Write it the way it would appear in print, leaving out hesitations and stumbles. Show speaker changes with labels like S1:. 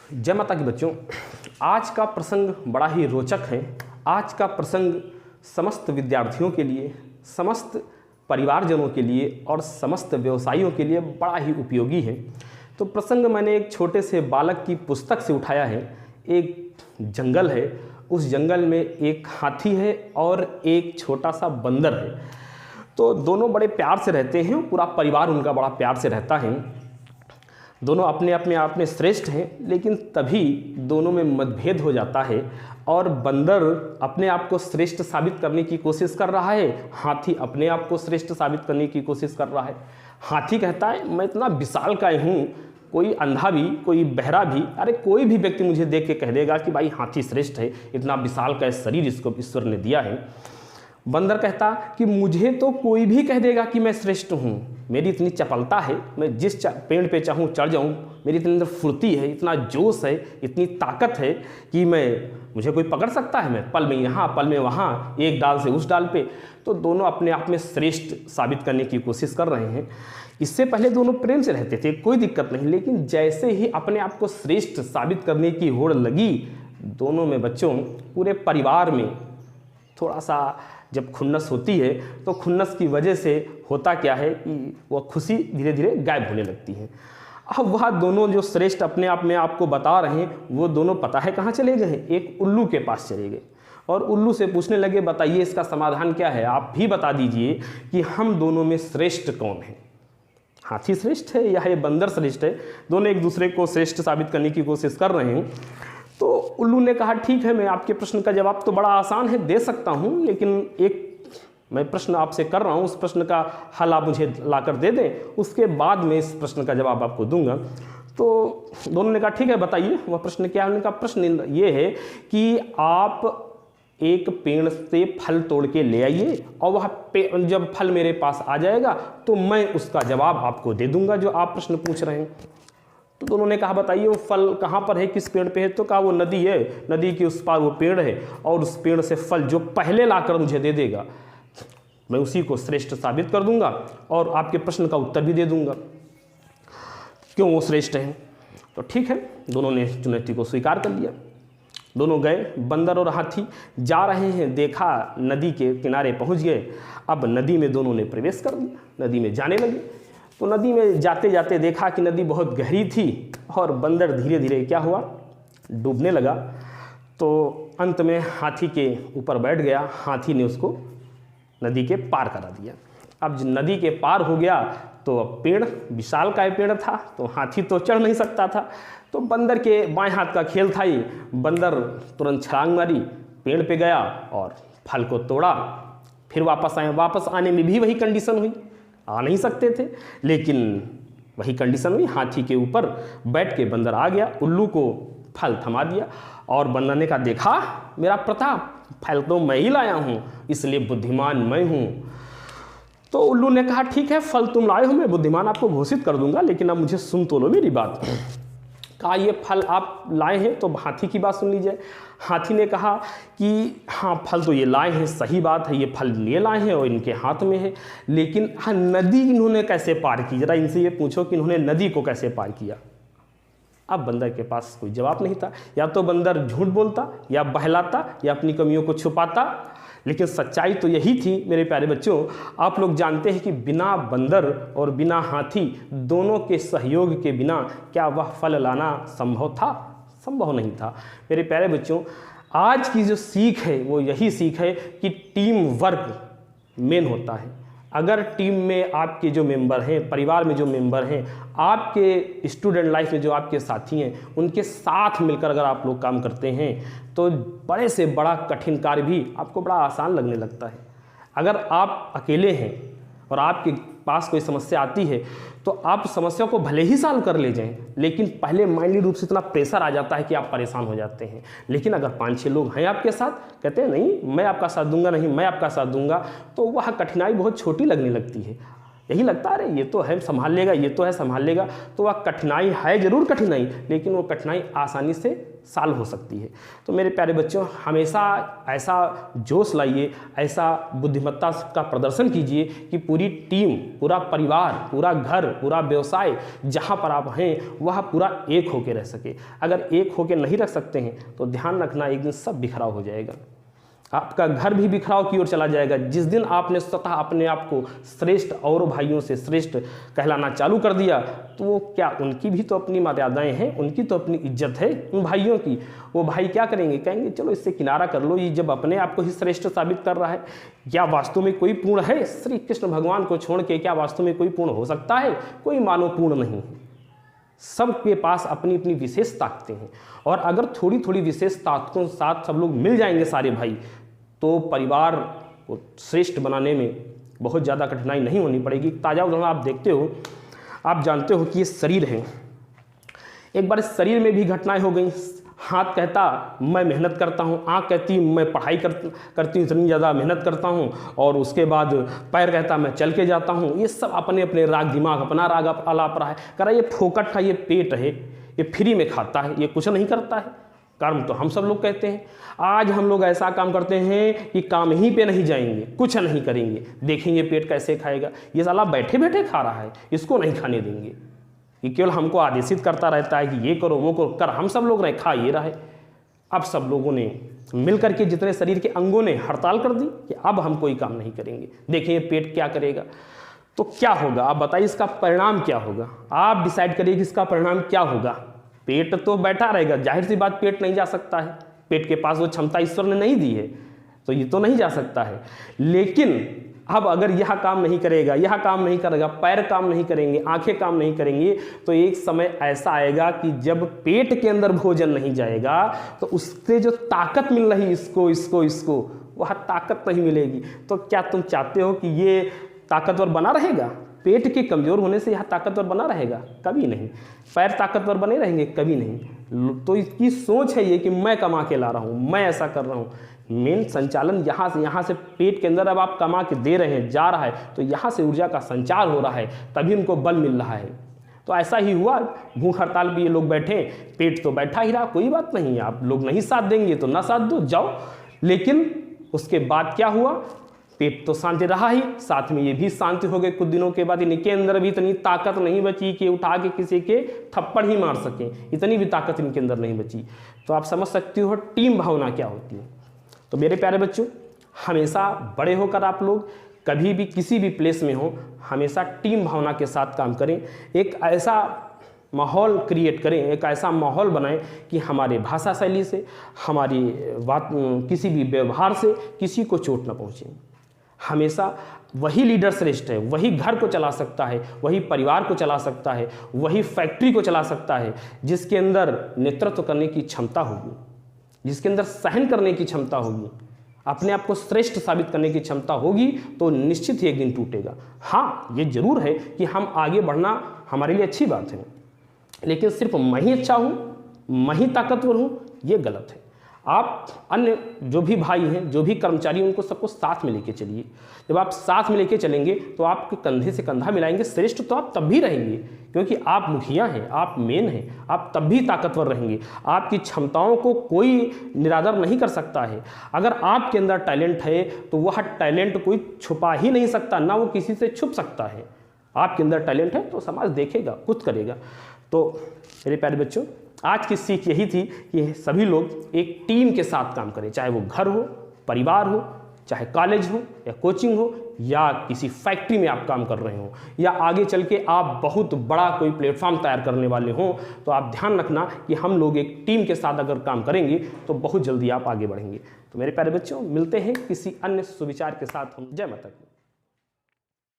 S1: जय माता की बच्चों, आज का प्रसंग बड़ा ही रोचक है। आज का प्रसंग समस्त विद्यार्थियों के लिए, समस्त परिवारजनों के लिए और समस्त व्यवसायियों के लिए बड़ा ही उपयोगी है। तो प्रसंग मैंने एक छोटे से बालक की पुस्तक से उठाया है। एक जंगल है, उस जंगल में एक हाथी है और एक छोटा सा बंदर है। तो दोनों बड़े प्यार से रहते हैं, पूरा परिवार उनका बड़ा प्यार से रहता है। दोनों अपने अपने आप में श्रेष्ठ हैं, लेकिन तभी दोनों में मतभेद हो जाता है और बंदर अपने आप को श्रेष्ठ साबित करने की कोशिश कर रहा है, हाथी अपने आप को श्रेष्ठ साबित करने की कोशिश कर रहा है। हाथी कहता है मैं इतना विशालकाय हूँ, कोई अंधा भी, कोई बहरा भी, अरे कोई भी व्यक्ति मुझे देख के कह देगा कि भाई हाथी श्रेष्ठ है, इतना विशालकाय शरीर इसको ईश्वर ने दिया है। बंदर कहता कि मुझे तो कोई भी कह देगा कि मैं श्रेष्ठ हूँ, मेरी इतनी चपलता है, मैं जिस पेड़ पे चाहूँ चढ़ जाऊँ, मेरी इतनी अंदर फुर्ती है, इतना जोश है, इतनी ताकत है कि मुझे कोई पकड़ सकता है, मैं पल में यहाँ पल में वहाँ, एक डाल से उस डाल पे। तो दोनों अपने आप में श्रेष्ठ साबित करने की कोशिश कर रहे हैं। इससे पहले दोनों प्रेम से रहते थे, कोई दिक्कत नहीं, लेकिन जैसे ही अपने आप को श्रेष्ठ साबित करने की होड़ लगी, दोनों में बच्चों, पूरे परिवार में थोड़ा सा जब खुन्नस होती है तो खुन्नस की वजह से होता क्या है कि वह खुशी धीरे धीरे गायब होने लगती है। अब वह दोनों जो श्रेष्ठ अपने आप में आपको बता रहे हैं, वो दोनों पता है कहाँ चले गए हैं, एक उल्लू के पास चले गए और उल्लू से पूछने लगे बताइए इसका समाधान क्या है, आप भी बता दीजिए कि हम दोनों में श्रेष्ठ कौन है, हाथी श्रेष्ठ है या ये बंदर श्रेष्ठ है। दोनों एक दूसरे को श्रेष्ठ साबित करने की कोशिश कर रहे हैं। तो उल्लू ने कहा ठीक है, मैं आपके प्रश्न का जवाब तो बड़ा आसान है दे सकता हूँ, लेकिन एक मैं प्रश्न आपसे कर रहा हूँ, उस प्रश्न का हल आप मुझे लाकर दे दें, उसके बाद मैं इस प्रश्न का जवाब आपको दूंगा। तो दोनों ने कहा ठीक है बताइए वह प्रश्न क्या है। उन्होंने कहा प्रश्न ये है कि आप एक पेड़ से फल तोड़ के ले आइए और वह जब फल मेरे पास आ जाएगा तो मैं उसका जवाब आपको दे दूंगा जो आप प्रश्न पूछ रहे हैं। तो दोनों ने कहा बताइए वो फल कहाँ पर है, किस पेड़ पे है। तो कहा वो नदी है, नदी के उस पार वो पेड़ है और उस पेड़ से फल जो पहले लाकर मुझे दे देगा मैं उसी को श्रेष्ठ साबित कर दूंगा और आपके प्रश्न का उत्तर भी दे दूंगा क्यों वो श्रेष्ठ है। तो ठीक है, दोनों ने चुनौती को स्वीकार कर लिया। दोनों गए, बंदर और हाथी जा रहे हैं, देखा नदी के किनारे पहुंच गए। अब नदी में दोनों ने प्रवेश कर दिया, नदी में जाने लगे। तो नदी में जाते जाते देखा कि नदी बहुत गहरी थी और बंदर धीरे धीरे क्या हुआ, डूबने लगा। तो अंत में हाथी के ऊपर बैठ गया, हाथी ने उसको नदी के पार करा दिया। अब नदी के पार हो गया तो अब पेड़ विशालकाय पेड़ था, तो हाथी तो चढ़ नहीं सकता था। तो बंदर के बाएं हाथ का खेल था ये। बंदर तुरंत छलांग मारी, पेड़ पे गया और फल को तोड़ा, फिर वापस आए। वापस आने में भी वही कंडीशन हुई, आ नहीं सकते थे, लेकिन वही कंडीशन हुई। हाथी के ऊपर बैठ के बंदर आ गया, उल्लू को फल थमा दिया और बंदर ने कहा देखा मेरा प्रताप, फल तो मैं ही लाया हूँ, इसलिए बुद्धिमान मैं हूँ। तो उल्लू ने कहा ठीक है फल तुम लाए हो, मैं बुद्धिमान आपको घोषित कर दूंगा, लेकिन अब मुझे सुन तो लो मेरी बात। कहा ये फल आप लाए हैं तो हाथी की बात सुन लीजिए। हाथी ने कहा कि हाँ फल तो ये लाए हैं, सही बात है, ये फल ये लाए हैं और इनके हाथ में है, लेकिन हाँ नदी इन्होंने कैसे पार की, जरा इनसे ये पूछो कि इन्होंने नदी को कैसे पार किया। अब बंदर के पास कोई जवाब नहीं था, या तो बंदर झूठ बोलता या बहलाता या अपनी कमियों को छुपाता, लेकिन सच्चाई तो यही थी मेरे प्यारे बच्चों। आप लोग जानते हैं कि बिना बंदर और बिना हाथी दोनों के सहयोग के बिना क्या वह फल लाना संभव था? संभव नहीं था। मेरे प्यारे बच्चों, आज की जो सीख है वो यही सीख है कि टीम वर्क मेन होता है। अगर टीम में आपके जो मेंबर हैं, परिवार में जो मेंबर हैं, आपके स्टूडेंट लाइफ में जो आपके साथी हैं, उनके साथ मिलकर अगर आप लोग काम करते हैं तो बड़े से बड़ा कठिन कार्य भी आपको बड़ा आसान लगने लगता है। अगर आप अकेले हैं और आपके पास कोई समस्या आती है तो आप समस्या को भले ही सॉल्व कर ले जाएं, लेकिन पहले माइंडली रूप से इतना प्रेशर आ जाता है कि आप परेशान हो जाते हैं। लेकिन अगर 5-6 लोग हैं आपके साथ, कहते हैं नहीं मैं आपका साथ दूंगा, नहीं मैं आपका साथ दूंगा, तो वह कठिनाई बहुत छोटी लगने लगती है। यही लगता है अरे ये तो है संभाल लेगा, ये तो है संभाल लेगा। तो वह कठिनाई है, ज़रूर कठिनाई, लेकिन वो कठिनाई आसानी से सॉल्व हो सकती है। तो मेरे प्यारे बच्चों, हमेशा ऐसा जोश लाइए, ऐसा बुद्धिमत्ता का प्रदर्शन कीजिए कि पूरी टीम, पूरा परिवार, पूरा घर, पूरा व्यवसाय जहाँ पर आप हैं वह पूरा एक होकर रह सके। अगर एक होकर नहीं रख सकते हैं तो ध्यान रखना एक दिन सब बिखराव हो जाएगा, आपका घर भी बिखराव की ओर चला जाएगा। जिस दिन आपने स्वतः अपने आप को श्रेष्ठ और भाइयों से श्रेष्ठ कहलाना चालू कर दिया, तो वो क्या, उनकी भी तो अपनी मर्यादाएं हैं, उनकी तो अपनी इज्जत है उन भाइयों की। वो भाई क्या करेंगे, कहेंगे चलो इससे किनारा कर लो, ये जब अपने आप को ही श्रेष्ठ साबित कर रहा है। क्या वास्तव में कोई पूर्ण है? श्री कृष्ण भगवान को छोड़ के क्या वास्तव में कोई पूर्ण हो सकता है? कोई मानव पूर्ण नहीं है। सबके पास अपनी अपनी विशेष ताकतें हैं, और अगर थोड़ी थोड़ी विशेष ताकतों के साथ सब लोग मिल जाएंगे सारे भाई, तो परिवार को श्रेष्ठ बनाने में बहुत ज़्यादा कठिनाई नहीं होनी पड़ेगी। ताज़ा उदाहरण आप देखते हो, आप जानते हो कि ये शरीर है। एक बार इस शरीर में भी घटनाएं हो गई। हाथ कहता मैं मेहनत करता हूँ, आँख कहती मैं पढ़ाई करती हूँ, इतनी ज़्यादा मेहनत करता हूँ, और उसके बाद पैर कहता मैं चल के जाता हूँ। ये सब अपने अपने राग, दिमाग अपना राग अलाप रहा है, कह रहा ये फोकट है, ये पेट है, ये फ्री में खाता है, ये कुछ नहीं करता है। कर्म तो हम सब लोग कहते हैं। आज हम लोग ऐसा काम करते हैं कि काम ही पे नहीं जाएंगे, कुछ नहीं करेंगे, देखेंगे पेट कैसे खाएगा, ये साला बैठे बैठे खा रहा है, इसको नहीं खाने देंगे। ये केवल हमको आदेशित करता रहता है कि ये करो वो करो, कर हम सब लोग रहे, खा ये रहे। अब सब लोगों ने मिल करके, जितने शरीर के अंगों ने हड़ताल कर दी कि अब हम कोई काम नहीं करेंगे, देखेंगे पेट क्या करेगा। तो क्या होगा आप बताइए, इसका परिणाम क्या होगा? आप डिसाइड करिए कि इसका परिणाम क्या होगा। पेट तो बैठा रहेगा, जाहिर सी बात पेट नहीं जा सकता है, पेट के पास वो क्षमता ईश्वर ने नहीं दी है, तो ये तो नहीं जा सकता है। लेकिन अब अगर यह काम नहीं करेगा, यह काम नहीं करेगा, पैर काम नहीं करेंगे, आंखें काम नहीं करेंगी, तो एक समय ऐसा आएगा कि जब पेट के अंदर भोजन नहीं जाएगा तो उससे जो ताकत मिल रही इसको वह ताकत नहीं मिलेगी। तो क्या तुम चाहते हो कि ये ताकतवर बना रहेगा? पेट के कमज़ोर होने से यह ताकतवर बना रहेगा? कभी नहीं। पैर ताकतवर बने रहेंगे? कभी नहीं। तो इसकी सोच है ये कि मैं कमा के ला रहा हूँ, मैं ऐसा कर रहा हूँ। मेन संचालन यहाँ से पेट के अंदर अब आप कमा के दे रहे हैं, जा रहा है, तो यहाँ से ऊर्जा का संचार हो रहा है, तभी उनको बल मिल रहा है। तो ऐसा ही हुआ, भूख हड़ताल भी ये लोग बैठे, पेट तो बैठा ही रहा, कोई बात नहीं, आप लोग नहीं साथ देंगे तो ना साथ दो, जाओ। लेकिन उसके बाद क्या हुआ, पेट तो शांति रहा ही, साथ में ये भी शांति हो गए। कुछ दिनों के बाद इनके अंदर भी इतनी ताकत नहीं बची कि उठा के किसी के थप्पड़ ही मार सकें, इतनी भी ताकत इनके अंदर नहीं बची। तो आप समझ सकते हो टीम भावना क्या होती है। तो मेरे प्यारे बच्चों, हमेशा बड़े होकर आप लोग कभी भी किसी भी प्लेस में हो, हमेशा टीम भावना के साथ काम करें। एक ऐसा माहौल क्रिएट करें, एक ऐसा माहौल बनाएं कि हमारे भाषा शैली से, हमारी बात, किसी भी व्यवहार से किसी को चोट न पहुँचे। हमेशा वही लीडर श्रेष्ठ है, वही घर को चला सकता है, वही परिवार को चला सकता है, वही फैक्ट्री को चला सकता है जिसके अंदर नेतृत्व करने की क्षमता होगी, जिसके अंदर सहन करने की क्षमता होगी, अपने आप को श्रेष्ठ साबित करने की क्षमता होगी। तो निश्चित ही एक दिन टूटेगा। हाँ, ये जरूर है कि हम आगे बढ़ना हमारे लिए अच्छी बात है, लेकिन सिर्फ मैं ही अच्छा हूँ, मैं ही ताकतवर हूँ, ये गलत है। आप अन्य जो भी भाई हैं, जो भी कर्मचारी, उनको सबको साथ में लेके चलिए। जब आप साथ में लेके चलेंगे तो आपके कंधे से कंधा मिलाएंगे। श्रेष्ठ तो आप तब भी रहेंगे, क्योंकि आप मुखिया हैं, आप मेन हैं, आप तब भी ताकतवर रहेंगे। आपकी क्षमताओं को कोई निरादर नहीं कर सकता है। अगर आपके अंदर टैलेंट है तो वह टैलेंट कोई छुपा ही नहीं सकता, ना वो किसी से छुप सकता है। आपके अंदर टैलेंट है तो समाज देखेगा, खुद करेगा। तो मेरे प्यारे बच्चों, आज की सीख यही थी कि सभी लोग एक टीम के साथ काम करें, चाहे वो घर हो, परिवार हो, चाहे कॉलेज हो या कोचिंग हो, या किसी फैक्ट्री में आप काम कर रहे हो, या आगे चल के आप बहुत बड़ा कोई प्लेटफॉर्म तैयार करने वाले हों। तो आप ध्यान रखना कि हम लोग एक टीम के साथ अगर काम करेंगे तो बहुत जल्दी आप आगे बढ़ेंगे। तो मेरे प्यारे बच्चों, मिलते हैं किसी अन्य सुविचार के साथ। हम जय माता दी।